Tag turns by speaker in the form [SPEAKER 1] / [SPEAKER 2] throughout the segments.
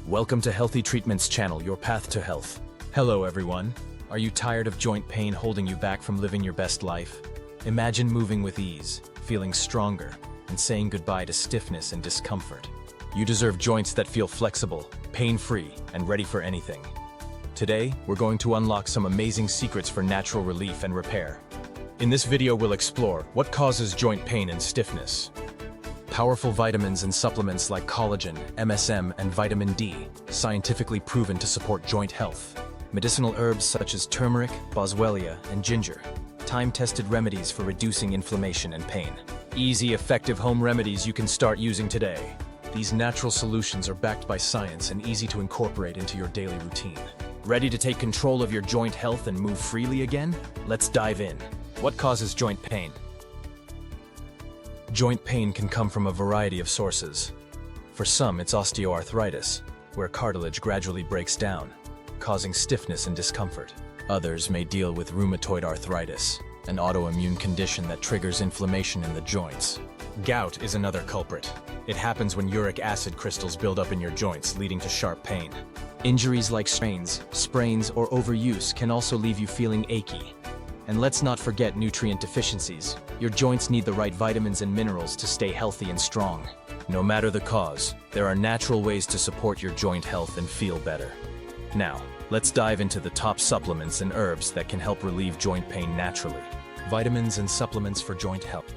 [SPEAKER 1] Welcome to Healthy Treatments channel, your path to health. Hello everyone. Are you tired of joint pain holding you back from living your best life? Imagine moving with ease, feeling stronger, and saying goodbye to stiffness and discomfort. You deserve joints that feel flexible, pain-free, and ready for anything. Today, we're going to unlock some amazing secrets for natural relief and repair. In this video, we'll explore what causes joint pain and stiffness. Powerful vitamins and supplements like collagen, MSM, and vitamin D, scientifically proven to support joint health. Medicinal herbs such as turmeric, Boswellia, and ginger. Time-tested remedies for reducing inflammation and pain. Easy, effective home remedies you can start using today. These natural solutions are backed by science and easy to incorporate into your daily routine. Ready to take control of your joint health and move freely again? Let's dive in. What causes joint pain? Joint pain can come from a variety of sources. For some, it's osteoarthritis, where cartilage gradually breaks down, causing stiffness and discomfort. Others may deal with rheumatoid arthritis, an autoimmune condition that triggers inflammation in the joints. Gout is another culprit. It happens when uric acid crystals build up in your joints, leading to sharp pain. Injuries like strains, sprains, or overuse can also leave you feeling achy. And let's not forget nutrient deficiencies. Your joints need the right vitamins and minerals to stay healthy and strong. No matter the cause, there are natural ways to support your joint health and feel better. Now, let's dive into the top supplements and herbs that can help relieve joint pain naturally. Vitamins and supplements for joint health.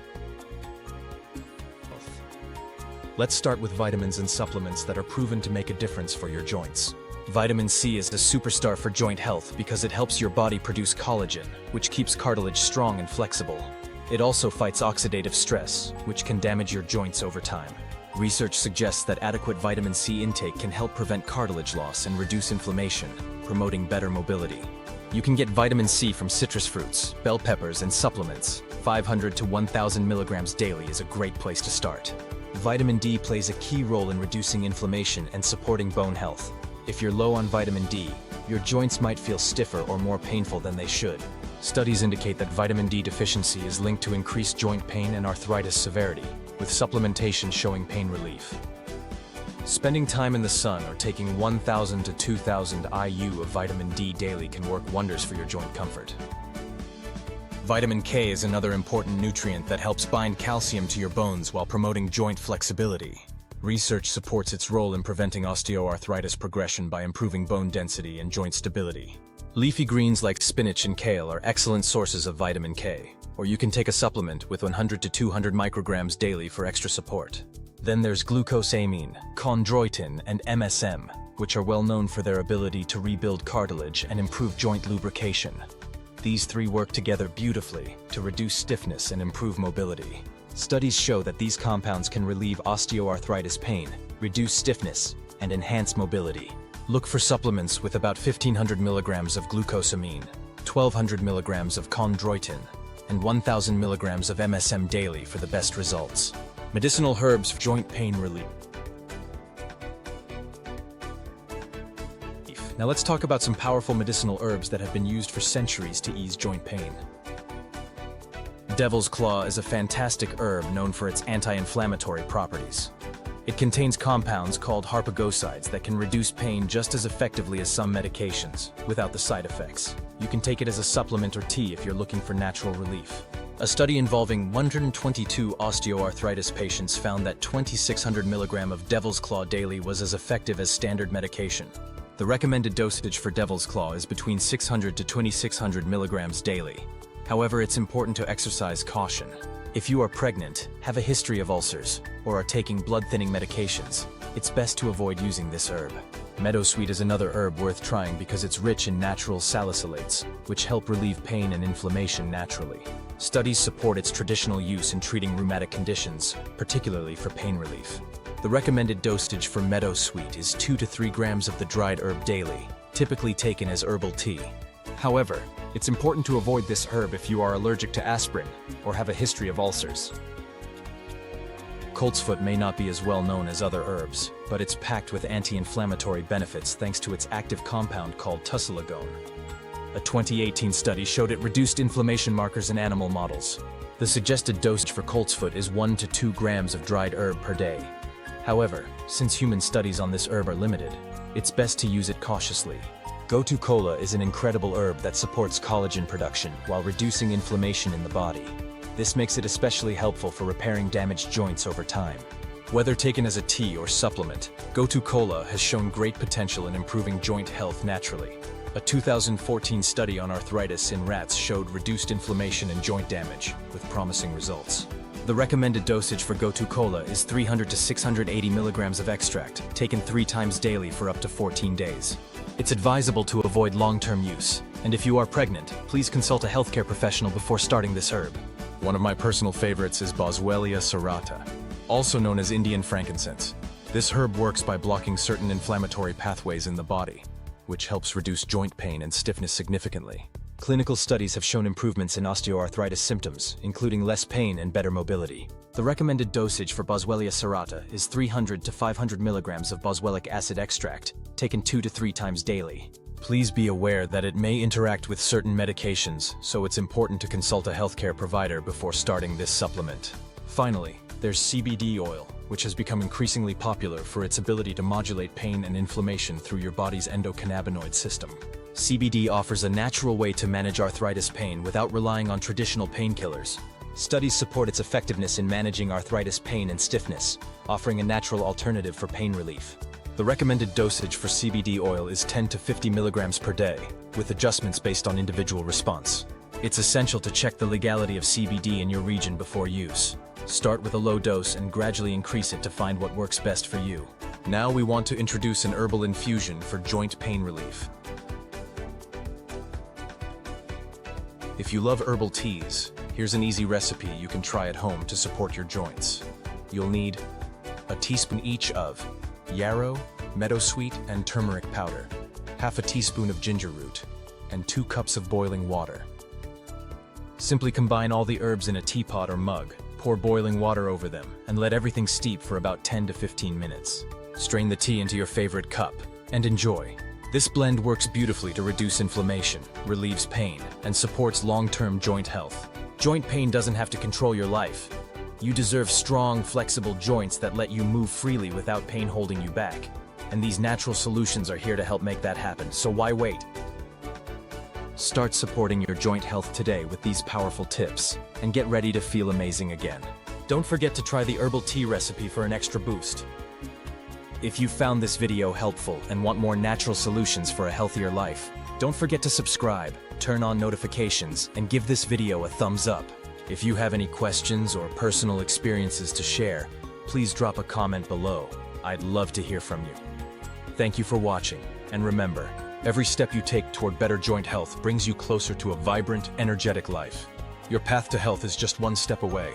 [SPEAKER 1] Let's start with vitamins and supplements that are proven to make a difference for your joints. Vitamin C is the superstar for joint health because it helps your body produce collagen, which keeps cartilage strong and flexible. It also fights oxidative stress, which can damage your joints over time. Research suggests that adequate vitamin C intake can help prevent cartilage loss and reduce inflammation, promoting better mobility. You can get vitamin C from citrus fruits, bell peppers, and supplements. 500 to 1,000 milligrams daily is a great place to start. Vitamin D plays a key role in reducing inflammation and supporting bone health. If you're low on vitamin D, your joints might feel stiffer or more painful than they should. Studies indicate that vitamin D deficiency is linked to increased joint pain and arthritis severity, with supplementation showing pain relief. Spending time in the sun or taking 1,000 to 2,000 IU of vitamin D daily can work wonders for your joint comfort. Vitamin K is another important nutrient that helps bind calcium to your bones while promoting joint flexibility. Research supports its role in preventing osteoarthritis progression by improving bone density and joint stability. Leafy greens like spinach and kale are excellent sources of vitamin K, or you can take a supplement with 100 to 200 micrograms daily for extra support. Then there's glucosamine, chondroitin, and MSM, which are well known for their ability to rebuild cartilage and improve joint lubrication. These three work together beautifully to reduce stiffness and improve mobility. Studies show that these compounds can relieve osteoarthritis pain, reduce stiffness, and enhance mobility. Look for supplements with about 1,500 milligrams of glucosamine, 1,200 milligrams of chondroitin, and 1,000 milligrams of MSM daily for the best results. Medicinal herbs for joint pain relief. Now let's talk about some powerful medicinal herbs that have been used for centuries to ease joint pain. Devil's Claw is a fantastic herb known for its anti-inflammatory properties. It contains compounds called harpagosides that can reduce pain just as effectively as some medications, without the side effects. You can take it as a supplement or tea if you're looking for natural relief. A study involving 122 osteoarthritis patients found that 2,600 milligrams of Devil's Claw daily was as effective as standard medication. The recommended dosage for Devil's Claw is between 600 to 2,600 milligrams daily. However, it's important to exercise caution. If you are pregnant, have a history of ulcers, or are taking blood-thinning medications, it's best to avoid using this herb. Meadowsweet is another herb worth trying because it's rich in natural salicylates, which help relieve pain and inflammation naturally. Studies support its traditional use in treating rheumatic conditions, particularly for pain relief. The recommended dosage for meadowsweet is 2 to 3 grams of the dried herb daily, typically taken as herbal tea. However, it's important to avoid this herb if you are allergic to aspirin or have a history of ulcers. Coltsfoot may not be as well known as other herbs, but it's packed with anti-inflammatory benefits thanks to its active compound called tussilagone. A 2018 study showed it reduced inflammation markers in animal models. The suggested dosage for coltsfoot is 1 to 2 grams of dried herb per day. However, since human studies on this herb are limited, it's best to use it cautiously. Gotu kola is an incredible herb that supports collagen production while reducing inflammation in the body. This makes it especially helpful for repairing damaged joints over time. Whether taken as a tea or supplement, Gotu kola has shown great potential in improving joint health naturally. A 2014 study on arthritis in rats showed reduced inflammation and joint damage, with promising results. The recommended dosage for Gotu kola is 300 to 680 milligrams of extract, taken 3 times daily for up to 14 days. It's advisable to avoid long-term use, and if you are pregnant, please consult a healthcare professional before starting this herb. One of my personal favorites is Boswellia serrata, also known as Indian frankincense. This herb works by blocking certain inflammatory pathways in the body, which helps reduce joint pain and stiffness significantly. Clinical studies have shown improvements in osteoarthritis symptoms, including less pain and better mobility. The recommended dosage for Boswellia serrata is 300 to 500 milligrams of boswellic acid extract, taken 2 to 3 times daily. Please be aware that it may interact with certain medications, so it's important to consult a healthcare provider before starting this supplement. Finally, there's CBD oil, which has become increasingly popular for its ability to modulate pain and inflammation through your body's endocannabinoid system. CBD offers a natural way to manage arthritis pain without relying on traditional painkillers. Studies support its effectiveness in managing arthritis pain and stiffness, offering a natural alternative for pain relief. The recommended dosage for CBD oil is 10 to 50 milligrams per day, with adjustments based on individual response. It's essential to check the legality of CBD in your region before use. Start with a low dose and gradually increase it to find what works best for you. Now we want to introduce an herbal infusion for joint pain relief. If you love herbal teas, here's an easy recipe you can try at home to support your joints. You'll need a teaspoon each of yarrow, meadowsweet, and turmeric powder, half a teaspoon of ginger root, and 2 cups of boiling water. Simply combine all the herbs in a teapot or mug, pour boiling water over them, and let everything steep for about 10 to 15 minutes. Strain the tea into your favorite cup, and enjoy. This blend works beautifully to reduce inflammation, relieves pain, and supports long-term joint health. Joint pain doesn't have to control your life. You deserve strong, flexible joints that let you move freely without pain holding you back. And these natural solutions are here to help make that happen, so why wait? Start supporting your joint health today with these powerful tips, and get ready to feel amazing again. Don't forget to try the herbal tea recipe for an extra boost. If you found this video helpful and want more natural solutions for a healthier life, don't forget to subscribe, turn on notifications, and give this video a thumbs up. If you have any questions or personal experiences to share, please drop a comment below. I'd love to hear from you. Thank you for watching, and remember, every step you take toward better joint health brings you closer to a vibrant, energetic life. Your path to health is just one step away.